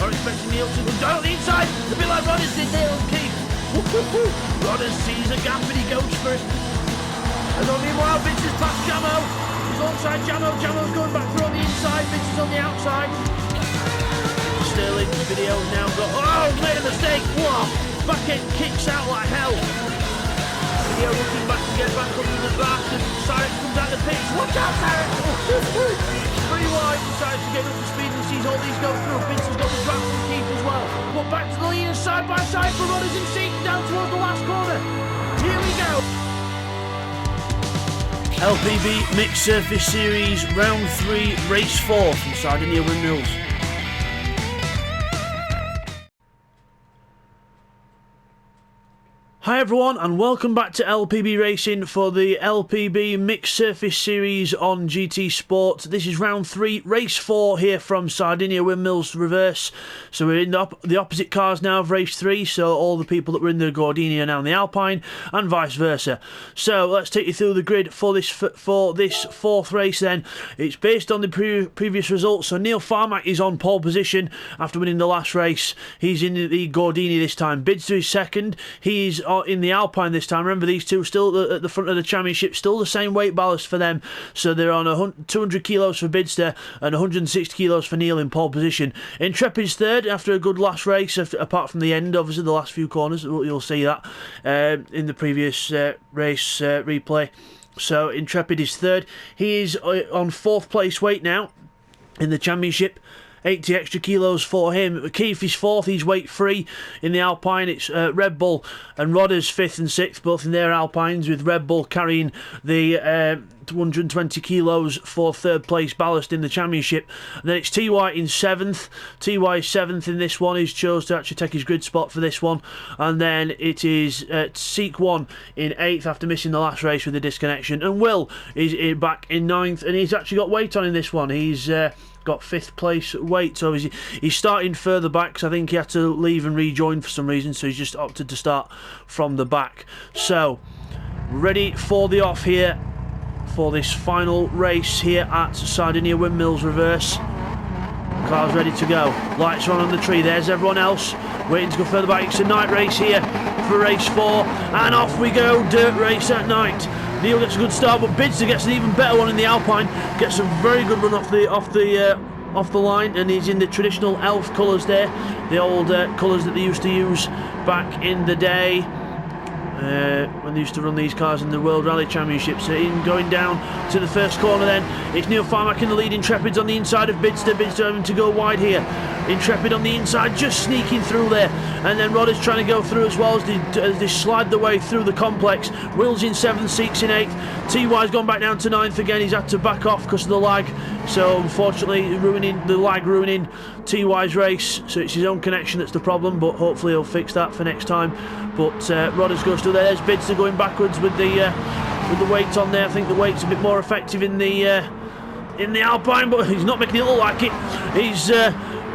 Are expecting Neil to go down the inside, a bit like Rodders did there on Keith. Rodders sees a gap and he goes for it. And on meanwhile, Vince has passed Jamo. He's alongside Jamo. Jamo's going back through on the inside. Vince is on the outside. Sterling's video now got. Oh, made a mistake. What? Back end kicks out like hell. Video looking back to get back under the back. And Cyrus comes out the pitch. Watch out, Cyrus! Pretty wide. Decides to get up to speed and sees all these go through. Vince has got the drop from Keith as well. But back to the lead and side by side for Rodders and Seek down towards the last corner. Here we go. LPB Mixed Surface Series Round 3 Race 4 from Sardinia Windmills. Hi everyone and welcome back to LPB Racing for the LPB Mixed Surface Series on GTSport. This is round 3, race 4 here from Sardinia Windmills Reverse. So we're in the opposite cars now of race 3, so all the people that were in the Gordini are now in the Alpine and vice versa. So let's take you through the grid for this fourth race then. It's based on the previous results, so Neil Farmack is on pole position after winning the last race. He's in the Gordini this time. Bidster is second. He's in the Alpine this time. Remember, these two still at the front of the championship, still the same weight ballast for them, so they're on 200 kilos for Bidster and 160 kilos for Neil in pole position. Intrepid's third after a good last race, apart from the end, obviously the last few corners. You'll see that in the previous race replay. So Intrepid is third. He is on fourth place weight now in the championship. 80 extra kilos for him. Keith is fourth, he's weight free in the Alpine. It's Red Bull and Rodders fifth and sixth, both in their Alpines, with Red Bull carrying the 120 kilos for third place ballast in the championship. And then it's TY in seventh. TY is seventh in this one. He's chose to actually take his grid spot for this one. And then it is Seek 1 in eighth after missing the last race with the disconnection. And Will is back in ninth, and he's actually got weight on in this one. He's got fifth place weight, so he's starting further back, because I think he had to leave and rejoin for some reason, so he's just opted to start from the back. So ready for the off here for this final race here at Sardinia Windmills Reverse. Car's ready to go, lights are on the tree. There's everyone else waiting to go further back. It's a night race here for race 4, and off we go. Dirt race at night. Neil gets a good start, but Bidster gets an even better one in the Alpine. Gets a very good run off the line, and he's in the traditional elf colours there, the old colours that they used to use back in the day when they used to run these cars in the World Rally Championships. Going down to the first corner then, it's Neil Farmack in the lead. Intrepid's on the inside of Bidster. Bidster having to go wide here. Intrepid on the inside, just sneaking through there, and then Rodders trying to go through as well as they slide the way through the complex. Will's in 7th, Seek's in 8th. TY's gone back down to 9th again. He's had to back off because of the lag, so unfortunately ruining TY's race. So it's his own connection that's the problem, but hopefully he'll fix that for next time. But Rodders goes through there. There's Bidster going backwards with the weight on there. I think the weight's a bit more effective in the Alpine, but he's not making it look like it. He's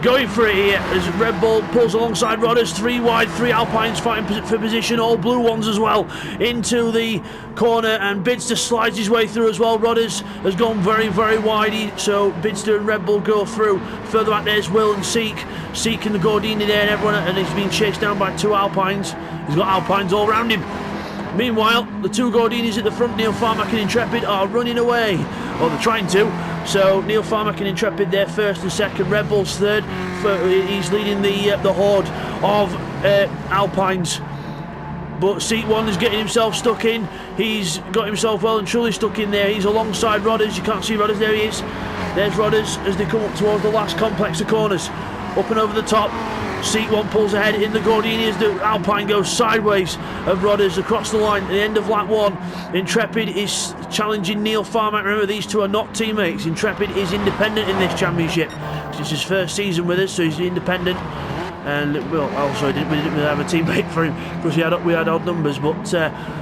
going for it here as Red Bull pulls alongside Rodders. 3 wide, 3 Alpines fighting for position, all blue ones as well, into the corner, and Bidster slides his way through as well. Rodders has gone very, very wide, so Bidster and Red Bull go through. Further back there's Will and Seek in the Gordini there, and everyone, and he's been chased down by 2 Alpines. He's got Alpines all around him. Meanwhile, the 2 Gordinis at the front, Neil Farmack and Intrepid, are running away. Or they're trying to. So Neil Farmack and Intrepid there first and second. Red Bull's third. He's leading the horde of Alpines. But Seat 1 is getting himself stuck in. He's got himself well and truly stuck in there. He's alongside Rodders. You can't see Rodders. There he is. There's Rodders as they come up towards the last complex of corners. Up and over the top. Seat 1 pulls ahead in the Gordini as the Alpine goes sideways of Rodders across the line at the end of lap 1. Intrepid is challenging Neil Farmack. Remember, these two are not teammates. Intrepid is independent in this championship. It's his first season with us, so he's independent. And well, also we didn't really have a teammate for him because we had odd numbers. But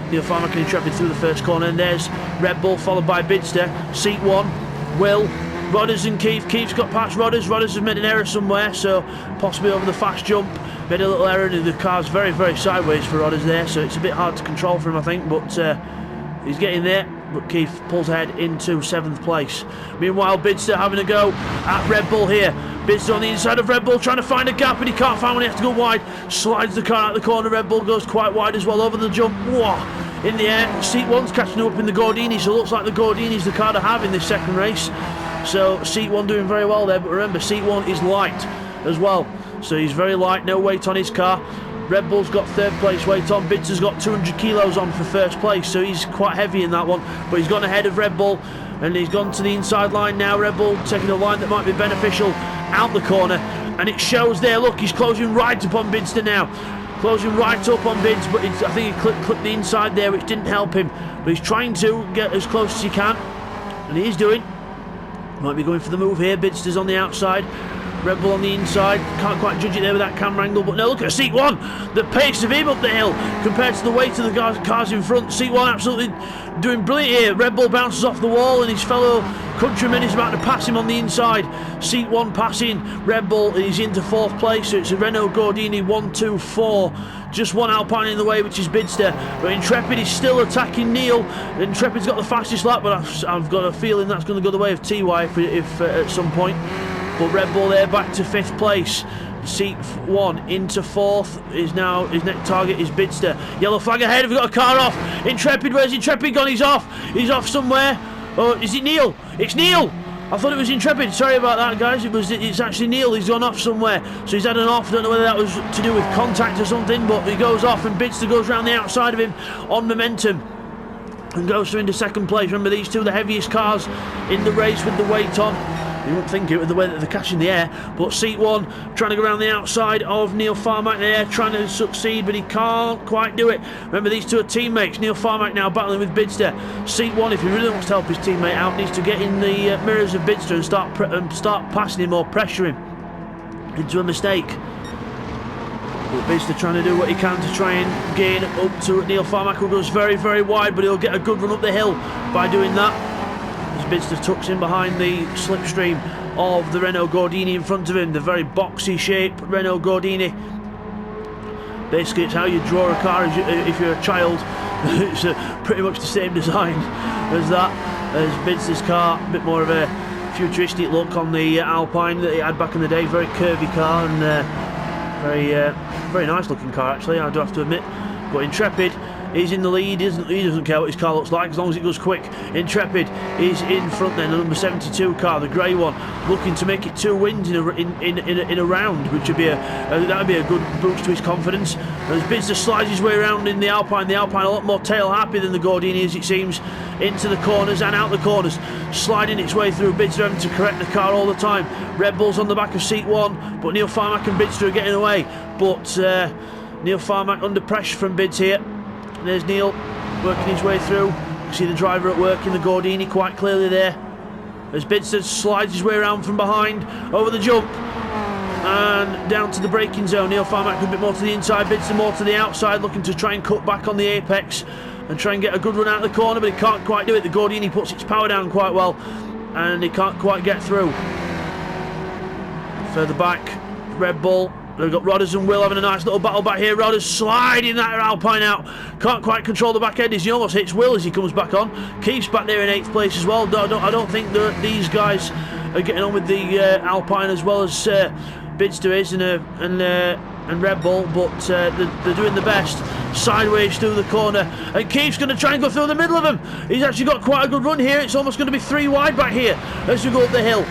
Neil Farmack and Intrepid through the first corner, and there's Red Bull followed by Bidster. Seat 1, Will, Rodders and Keith. Keith's got past Rodders. Rodders has made an error somewhere, so possibly over the fast jump. Made a little error, and the car's very, very sideways for Rodders there, so it's a bit hard to control for him, I think, but he's getting there. but Keith pulls ahead into 7th place. Meanwhile, Bidster having a go at Red Bull here. Bidster on the inside of Red Bull, trying to find a gap, and he can't find one. He has to go wide. Slides the car out the corner. Red Bull goes quite wide as well over the jump. Whoa. In the air. Seat 1's catching up in the Gordini, so it looks like the Gordini's the car to have in this second race. So Seat 1 doing very well there, but remember, Seat 1 is light as well. So he's very light, no weight on his car. Red Bull's got 3rd place weight on. Bidster's got 200 kilos on for 1st place, so he's quite heavy in that one. But he's gone ahead of Red Bull, and he's gone to the inside line now. Red Bull taking a line that might be beneficial out the corner, and it shows there. Look, he's closing right up on Bidster now. Closing right up on Bids, but I think he clipped the inside there, which didn't help him. But he's trying to get as close as he can, and he is doing. Might be going for the move here. Bidster's on the outside. Red Bull on the inside. Can't quite judge it there with that camera angle, but no, look at Seat 1. The pace of him up the hill compared to the weight of the cars in front. Seat 1 absolutely doing brilliant here. Red Bull bounces off the wall, and his fellow countryman is about to pass him on the inside. Seat 1 passing Red Bull, and he's into 4th place, so it's a Renault Gordini 1, 2, 4. Just one Alpine in the way, which is Bidster. But Intrepid is still attacking Neil. Intrepid's got the fastest lap, but I've got a feeling that's going to go the way of TY if at some point. But Red Bull there back to 5th place. Seat 1 into 4th is now, his next target is Bidster. Yellow flag ahead, have we got a car off? Intrepid, where's Intrepid gone? He's off somewhere. Oh, is it Neil? It's Neil! I thought it was Intrepid, sorry about that guys, it's actually Neil. He's gone off somewhere, so he's had an off. I don't know whether that was to do with contact or something, but he goes off, and Bidster goes round the outside of him on momentum and goes through into 2nd place. Remember, these two are the heaviest cars in the race with the weight on. You wouldn't think it with the way that they're catching the air, but Seat 1 trying to go around the outside of Neil Farmack there, trying to succeed, but he can't quite do it. Remember, these two are teammates. Neil Farmack now battling with Bidster. Seat 1, if he really wants to help his teammate out, needs to get in the mirrors of Bidster and start passing him or pressure him into a mistake. But Bidster trying to do what he can to try and gain up to Neil Farmack, who goes very, very wide, but he'll get a good run up the hill by doing that. Bidster tucks in behind the slipstream of the Renault Gordini in front of him, the very boxy shape Renault Gordini. Basically, it's how you draw a car if you're a child. It's pretty much the same design as that, as Bidster's car. A bit more of a futuristic look on the Alpine that he had back in the day. Very curvy car, and very nice looking car actually, I do have to admit. But Intrepid is in the lead. He doesn't care what his car looks like as long as it goes quick. Intrepid is in front then, the number 72 car, the grey one, looking to make it 2 wins in a round, which would be that would be a good boost to his confidence. As Bidster slides his way around in the Alpine a lot more tail happy than the Gordini, as it seems, into the corners and out the corners, sliding its way through. Bidster having to correct the car all the time. Red Bull's on the back of Seat 1, but Neil Farmack and Bidster are getting away. But Neil Farmack under pressure from Bids here. There's Neil working his way through. You see the driver at work in the Gordini quite clearly there, as Bidster slides his way around from behind, over the jump and down to the braking zone. Neil Farmack a bit more to the inside, Bidster more to the outside, looking to try and cut back on the apex and try and get a good run out of the corner, but he can't quite do it. The Gordini puts its power down quite well, and he can't quite get through. Further back, Red Bull. We've got Rodders and Will having a nice little battle back here. Rodders sliding that Alpine out. Can't quite control the back end as he almost hits Will as he comes back on. Keeps back there in 8th place as well. I don't think that these guys are getting on with the Alpine as well as Bidster is and Red Bull, but they're doing the best. Sideways through the corner, and Keith's going to try and go through the middle of them. He's actually got quite a good run here. It's almost going to be 3 wide back here as we go up the hill.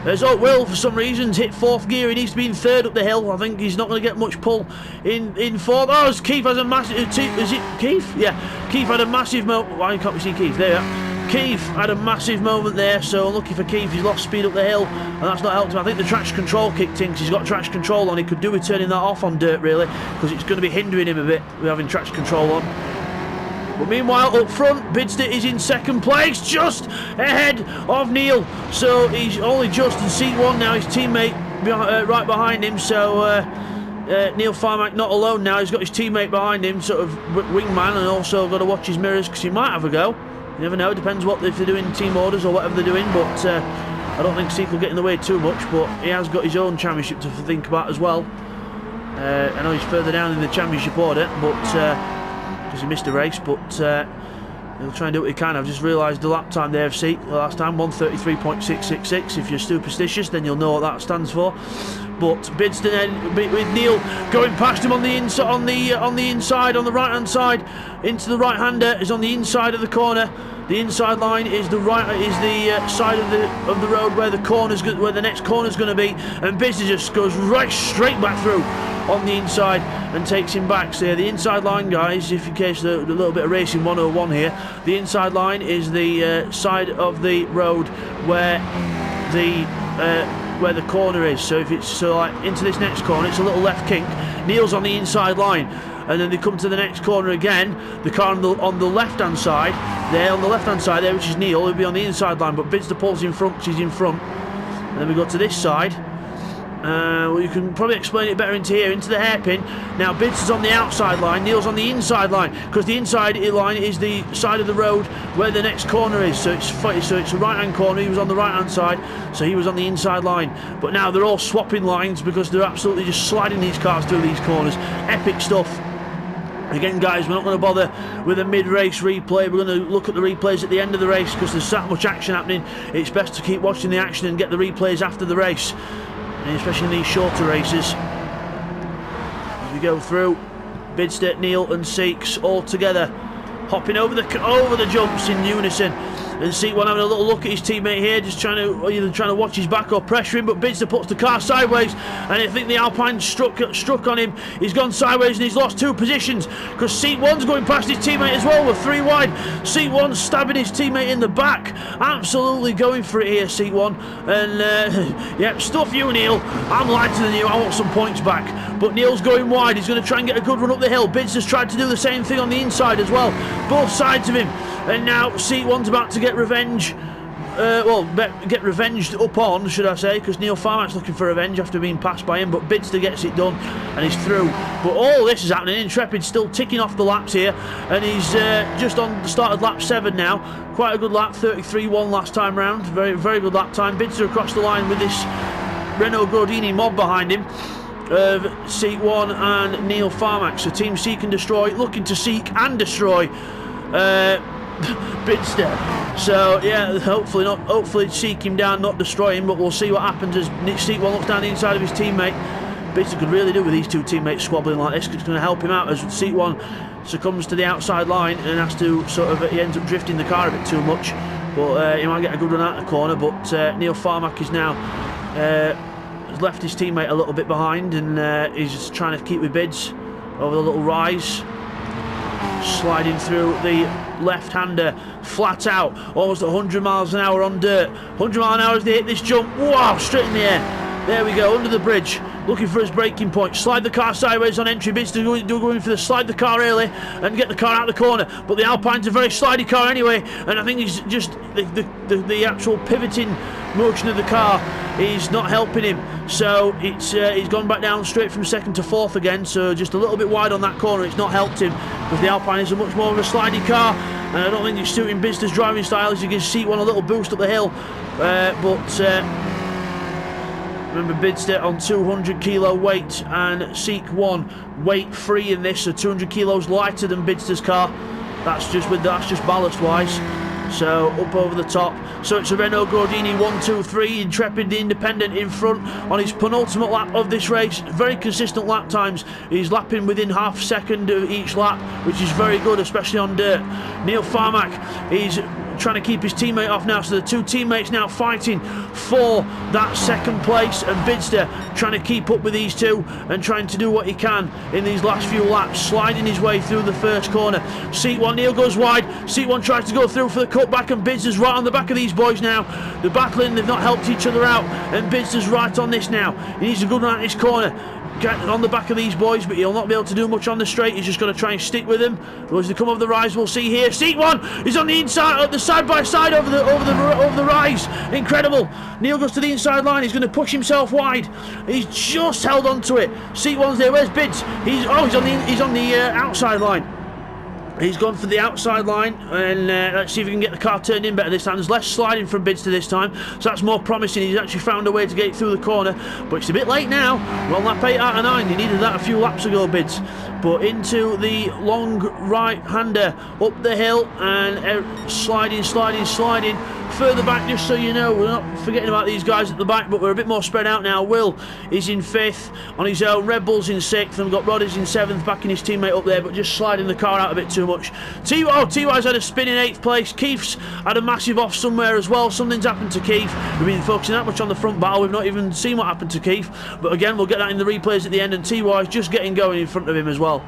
There's Will, for some reasons, hit 4th gear. He needs to be in 3rd up the hill. I think he's not going to get much pull in 4th. Oh, Keith has a massive... Is it Keith? Yeah. Keith had a massive moment... Why can't we see Keith? There we are. Keith had a massive moment there, so unlucky for Keith. He's lost speed up the hill, and that's not helped him. I think the traction control kicked in, because he's got traction control on. He could do with turning that off on dirt, really, because it's going to be hindering him a bit with having traction control on. But meanwhile, up front, Bidster is in 2nd place, just ahead of Neil. So he's only just in Seat 1 now, his teammate right behind him. So Neil Farmack not alone now, he's got his teammate behind him, sort of wingman, and also got to watch his mirrors, because he might have a go. You never know, it depends if they're doing team orders or whatever they're doing. But I don't think Seat will get in the way too much, but he has got his own championship to think about as well. I know he's further down in the championship order, but... because he missed a race, but He'll try and do what he can. I've just realised the lap time there, Seek, the last time, 1:33.666. If you're superstitious, then you'll know what that stands for. But Bidston then with Neil going past him on the inside, on the right hand side, into the right hander, is on the inside of the corner. The inside line is the side of the road where the next corner's going to be, and Bidston just goes right straight back through on the inside and takes him back. So yeah, the inside line, guys, if in case a little bit of racing 101 here, the inside line is the side of the road where the corner is. So if it's like into this next corner, it's a little left kink. Neil's on the inside line, and then they come to the next corner again. The car on the left hand side there, which is Neil, will be on the inside line, but Bidston pulls in front, she's in front. And then we go to this side. Well, you can probably explain it better into here, into the hairpin. Now Bidston's on the outside line, Neil's on the inside line, because the inside line is the side of the road where the next corner is. So it's a right hand corner. He was on the right hand side, so he was on the inside line. But now they're all swapping lines because they're absolutely just sliding these cars through these corners. Epic stuff. Again, guys, we're not going to bother with a mid-race replay. We're going to look at the replays at the end of the race because there's that much action happening. It's best to keep watching the action and get the replays after the race, especially in these shorter races. As we go through, Bidston, Neil and Seeks all together, hopping over the jumps in unison. And Seek one having a little look at his teammate here, just either trying to watch his back or pressure him, but Bidston puts the car sideways, and I think the Alpine struck on him. He's gone sideways and he's lost 2 positions because Seek 1's going past his teammate as well. We're 3 wide. Seek 1's stabbing his teammate in the back. Absolutely going for it here, Seek 1. And yeah, stuff you, Neil. I'm lighter than you. I want some points back. But Neil's going wide. He's going to try and get a good run up the hill. Bidston's tried to do the same thing on the inside as well. Both sides of him. And now Seek 1's about to get revenge. Get revenged upon, should I say, because Neil Farmack's looking for revenge after being passed by him, but Bidston gets it done and he's through. But all this is happening. Intrepid's still ticking off the laps here, and he's just on the start of lap 7 now. Quite a good lap, 33.1 last time round. Very, very good lap time. Bidston across the line with this Renault Gordini mob behind him of Seek 1 and Neil Farmack. So Team Seek and Destroy looking to seek and destroy Bidston. So yeah, hopefully seek him down, not destroy him, but we'll see what happens as Seek 1 looks down the inside of his teammate. Bidston could really do with these 2 teammates squabbling like this, because it's going to help him out as Seek 1 succumbs to the outside line and has to he ends up drifting the car a bit too much, but he might get a good run out of the corner. But Neil Farmack is now has left his teammate a little bit behind, and he's just trying to keep with Bids over the little rise, sliding through the left-hander flat out, almost 100 miles an hour on dirt. 100 miles an hour as they hit this jump. Wow, straight in the air. There we go, under the bridge, looking for his braking point. Slide the car sideways on entry. Bidston going for the slide the car early and get the car out of the corner. But the Alpine's a very slidey car anyway, and I think he's just the actual pivoting motion of the car is not helping him. So it's he's gone back down straight from 2nd to 4th again. So just a little bit wide on that corner. It's not helped him because the Alpine is a much more of a slidey car, and I don't think it's suiting Bidston's driving style as you can see one a little boost up the hill. Remember, Bidston on 200 kilo weight and Seek 1 weight free in this, so 200 kilos lighter than Bidston's car. That's just ballast wise. So up over the top. So it's a Renault Gordini 1-2-3, Intrepid the independent in front on his penultimate lap of this race. Very consistent lap times. He's lapping within half a second of each lap, which is very good, especially on dirt. Neil Farmack is trying to keep his teammate off now, so the 2 teammates now fighting for that 2nd place, and Bidston trying to keep up with these 2 and trying to do what he can in these last few laps, sliding his way through the first corner. Seek 1, Neil goes wide. Seek 1 tries to go through for the cutback, and Bidston's right on the back of these boys now. They're battling, they've not helped each other out, and Bidston's right on this now. He needs a good run at this corner. Get on the back of these boys, but he'll not be able to do much on the straight. He's just going to try and stick with them. As they come over the rise, we'll see here. Seek 1 is on the inside, the side by side over the rise. Incredible. Neil goes to the inside line. He's going to push himself wide. He's just held on to it. Seek 1's there. Where's Bids? He's on the outside line. He's gone for the outside line, and let's see if we can get the car turned in better this time. There's less sliding from Bidston this time, so that's more promising. He's actually found a way to get through the corner, but it's a bit late now. Well, lap 8 out of 9. You needed that a few laps ago, Bids. but into the long right-hander up the hill, and sliding further back, just so you know. We're not forgetting about these guys at the back, but we're a bit more spread out now. Will is in 5th on his own, Red Bull's in 6th, and we've got Rodders in 7th, backing his teammate up there, but just sliding the car out a bit too much. TY's had a spin in 8th place. Keith's had a massive off somewhere as well. Something's happened to Keith. We've been focusing that much on the front battle, we've not even seen what happened to Keith, but again, we'll get that in the replays at the end, and TY's just getting going in front of him as well.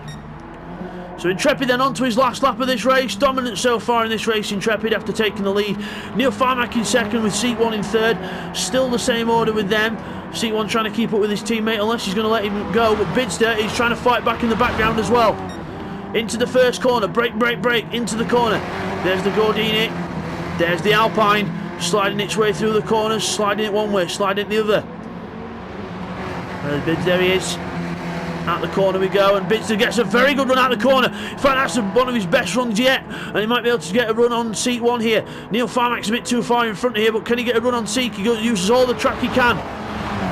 So Intrepid then on to his last lap of this race. Dominant so far in this race, Intrepid, after taking the lead. Neil Farmack in 2nd with Seat 1 in 3rd. Still the same order with them. Seat 1 trying to keep up with his teammate unless he's going to let him go. But Bidster is trying to fight back in the background as well. Into the first corner. Brake, into the corner. There's the Gordini. There's the Alpine. Sliding its way through the corners. Sliding it one way, sliding it the other. There's Bids, there he is. Out the corner we go, and Bidster gets a very good run out the corner. In fact, that's one of his best runs yet, and he might be able to get a run on Seat 1 here. Neil Farmack's a bit too far in front here, but can he get a run on Seek? He uses all the track he can.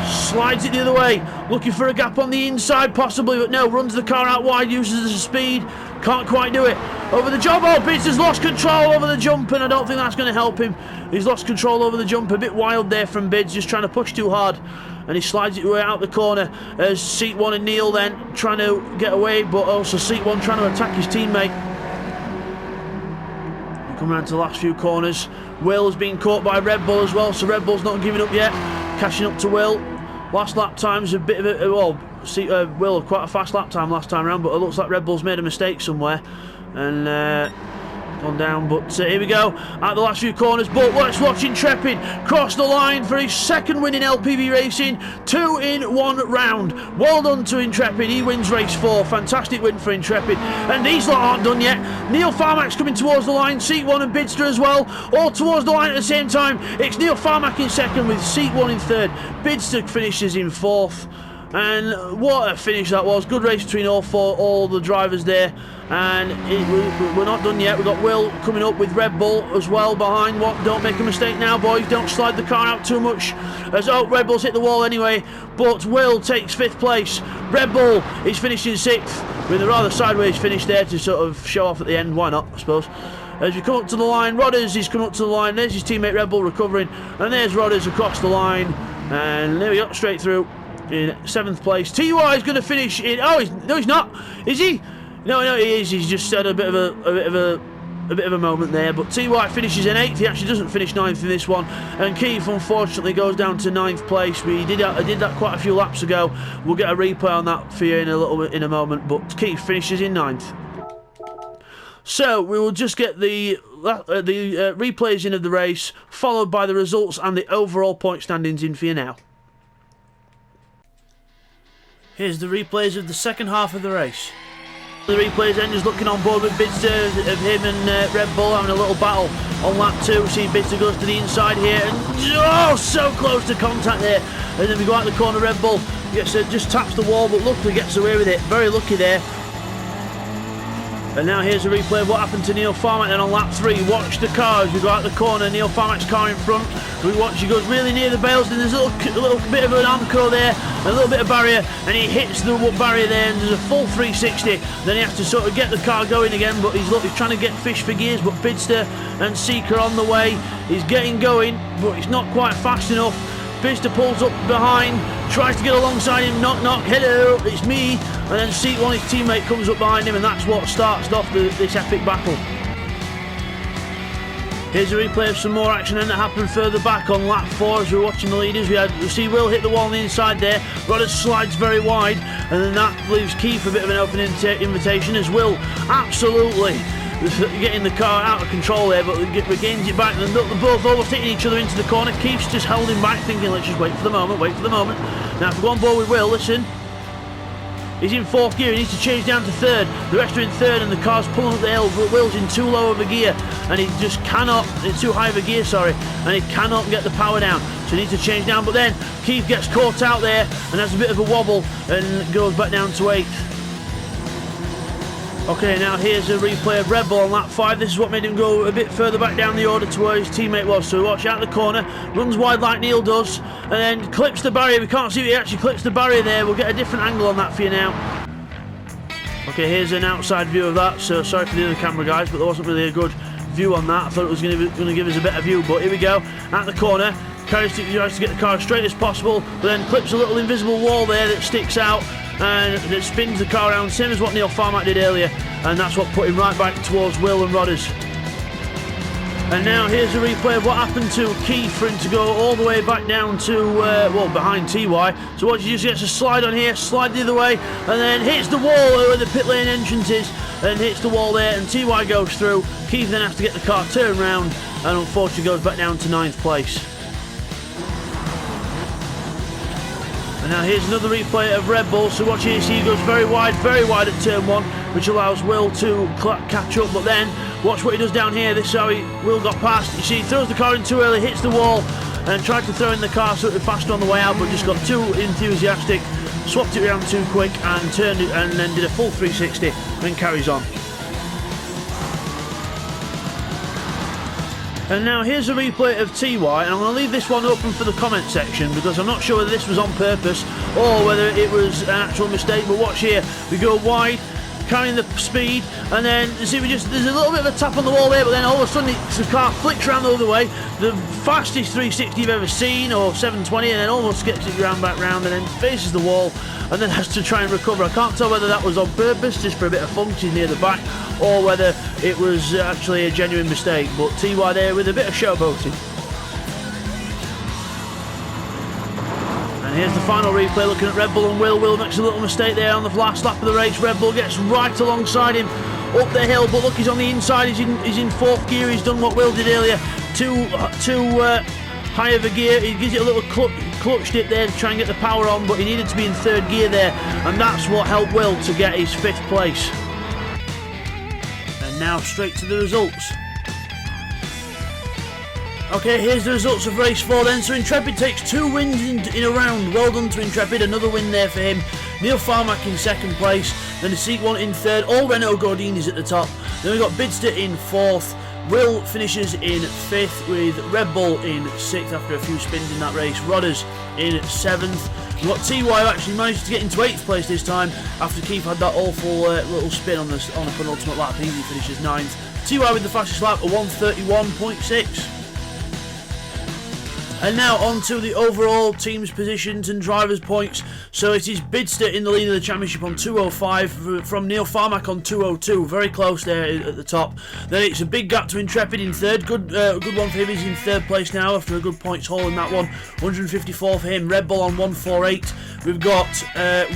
Slides it the other way, looking for a gap on the inside possibly, but no, runs the car out wide, uses the speed, can't quite do it. Over the jump, oh, Bidster's lost control over the jump, and I don't think that's going to help him. He's lost control over the jump, a bit wild there from Bids, just trying to push too hard. And he slides it way out the corner as Seat 1 and Neil then trying to get away, but also Seat 1 trying to attack his teammate. We come around to the last few corners. Will's been caught by Red Bull as well, so Red Bull's not giving up yet. Catching up to Will. Last lap time's a bit of a... Well, Will quite a fast lap time last time around, but it looks like Red Bull's made a mistake somewhere. And... gone down, but here we go at the last few corners. But let's watch Intrepid cross the line for his 2nd win in LPB Racing, 2 in 1 round. Well done to Intrepid, he wins race 4. Fantastic win for Intrepid, and these lot aren't done yet. Neil Farmack's coming towards the line, Seat 1 and Bidster as well, all towards the line at the same time. It's Neil Farmack in 2nd with Seat 1 in 3rd. Bidster finishes in 4th. And what a finish that was. Good race between all the drivers there. And we're not done yet. We've got Will coming up with Red Bull as well behind. What? Don't make a mistake now, boys. Don't slide the car out too much. Red Bull's hit the wall anyway. But Will takes 5th place. Red Bull is finishing 6th with a rather sideways finish there to sort of show off at the end. Why not, I suppose. As we come up to the line, Rodders is coming up to the line. There's his teammate Red Bull recovering. And there's Rodders across the line. And there we go, straight through. In 7th place. TY is going to finish in... Oh, no, he's not. Is he? No, he is. He's just had a bit of a moment there. But TY finishes in 8th. He actually doesn't finish 9th in this one. And Keith, unfortunately, goes down to 9th place. I did that quite a few laps ago. We'll get a replay on that for you in a moment. But Keith finishes in 9th. So we will just get the replays in of the race, followed by the results and the overall point standings in for you now. Here's the replays of the 2nd half of the race. The replays then just looking on board with Bidster of him and Red Bull having a little battle on lap 2. See Bidster goes to the inside here and so close to contact there. And then we go out the corner, Red Bull just taps the wall, but luckily gets away with it. Very lucky there. And now here's a replay of what happened to Neil Farmack then on lap 3. Watch the car as we go out the corner. Neil Farmack's car in front. We watch, he goes really near the bales, and there's a little bit of an Amco there, a little bit of barrier, and he hits the barrier there, and there's a full 360. Then he has to sort of get the car going again, but he's trying to get fish for gears, but Bidster and Seeker on the way. He's getting going, but it's not quite fast enough. Bidster pulls up behind, tries to get alongside him, knock, hello, it's me, and then Seat 1, his teammate, comes up behind him, and that's what starts off this epic battle. Here's a replay of some more action then that happened further back on lap 4 as we're watching the leaders. We see Will hit the wall on the inside there, Rodders slides very wide, and then that leaves Keith a bit of an open invitation as Will absolutely getting the car out of control there, but regains it back, and they're both almost hitting each other into the corner. Keith's just holding back, thinking, let's just wait for the moment. Now if we go on board with Will, listen, he's in 4th gear, he needs to change down to 3rd. The rest are in 3rd, and the car's pulling up the hill, but Will's in too low of a gear, and he just cannot, it's too high of a gear, sorry, and he cannot get the power down, so he needs to change down. But then Keith gets caught out there and has a bit of a wobble and goes back down to 8th. Okay, now here's a replay of Red Bull on lap 5. This is what made him go a bit further back down the order to where his teammate was. So watch out the corner, runs wide like Neil does, and then clips the barrier. We can't see if he actually clips the barrier there. We'll get a different angle on that for you now. Okay, here's an outside view of that, so sorry for the other camera guys, but there wasn't really a good view on that. I thought it was going to give us a better view, but here we go, at the corner. Tries to get the car as straight as possible, but then clips a little invisible wall there that sticks out, and it spins the car around, same as what Neil Farmack did earlier, and that's what put him right back towards Will and Rodders. And now here's a replay of what happened to Keith for him to go all the way back down to, well, behind TY. So what he just gets a slide on here, slide the other way, and then hits the wall where the pit lane entrance is, and hits the wall there, and TY goes through. Keith then has to get the car turned round, and unfortunately goes back down to 9th place. And now here's another replay of Red Bull. So watch here, see he goes very wide at turn 1, which allows Will to catch up, but then watch what he does down here. This is how Will got past. You see, he throws the car in too early, hits the wall, and tried to throw in the car so it was faster on the way out, but just got too enthusiastic, swapped it around too quick, and turned it, and then did a full 360, and carries on. And now here's a replay of TY, and I'm going to leave this one open for the comment section because I'm not sure whether this was on purpose or whether it was an actual mistake, but watch here, we go wide, carrying the speed, and then you see there's a little bit of a tap on the wall there, but then all of a sudden the car flicks around the other way, the fastest 360 you've ever seen, or 720, and then almost gets it back round, and then faces the wall, and then has to try and recover. I can't tell whether that was on purpose, just for a bit of fun, because he's near the back, or whether it was actually a genuine mistake, but TY there with a bit of showboating. And here's the final replay looking at Red Bull and Will. Will makes a little mistake there on the last lap of the race. Red Bull gets right alongside him up the hill, but look, he's on the inside, he's in 4th gear. He's done what Will did earlier, too high of a gear. He gives it a little clutch dip there to try and get the power on, but he needed to be in 3rd gear there, and that's what helped Will to get his 5th place. And now straight to the results. Okay, here's the results of race 4 then. So Intrepid takes 2 wins in a round. Well done to Intrepid, another win there for him. Neil Farmack in 2nd place, then the Seat 1 in 3rd, all Renault Gordini's at the top. Then we've got Bidster in 4th, Will finishes in 5th with Red Bull in 6th after a few spins in that race, Rodders in 7th. We've got TY who actually managed to get into 8th place this time after Keith had that awful little spin on the penultimate lap. He finishes 9th. TY with the fastest lap, a 1:31.6. And now on to the overall team's positions and drivers' points. So it is Bidster in the lead of the championship on 205 from Neil Farmack on 202. Very close there at the top. Then it's a big gap to Intrepid in 3rd. Good one for him. He's in 3rd place now after a good points haul in that one. 154 for him. Red Bull on 148. We've got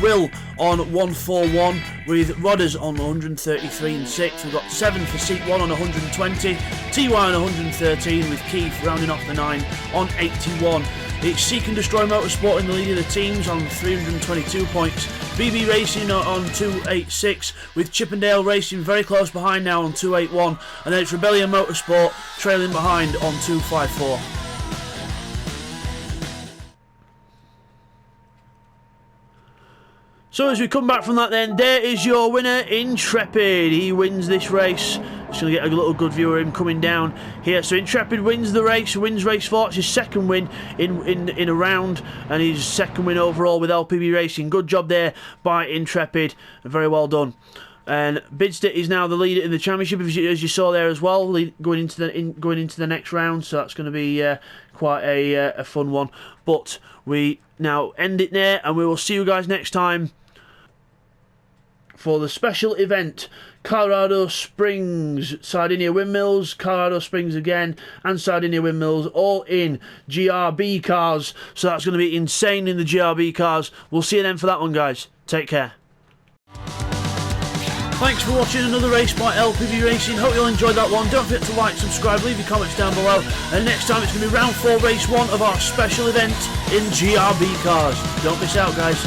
Will on 141 with Rodders on 133 and 6th. We've got 7 for Seat 1 on 120. TY on 113 with Keith rounding off the 9 on 81. It's Seek and Destroy Motorsport in the lead of the teams on 322 points. BB Racing on 286 with Chippendale Racing very close behind now on 281. And then it's Rebellion Motorsport trailing behind on 254. So as we come back from that then, there is your winner, Intrepid. He wins this race. Just going to get a little good view of him coming down here. So Intrepid wins the race, wins race 4. It's his 2nd win in a round, and his 2nd win overall with LPB Racing. Good job there by Intrepid. Very well done. And Bidster is now the leader in the championship, as you saw there as well, going into the next round. So that's going to be quite a fun one. But we now end it there, and we will see you guys next time for the special event, Colorado Springs, Sardinia Windmills, Colorado Springs again, and Sardinia Windmills, all in GRB cars. So that's going to be insane in the GRB cars. We'll see you then for that one, guys. Take care. Thanks for watching another race by LPB Racing. Hope you all enjoyed that one. Don't forget to like, subscribe, leave your comments down below. And next time it's going to be round 4, race 1 of our special event in GRB cars. Don't miss out, guys.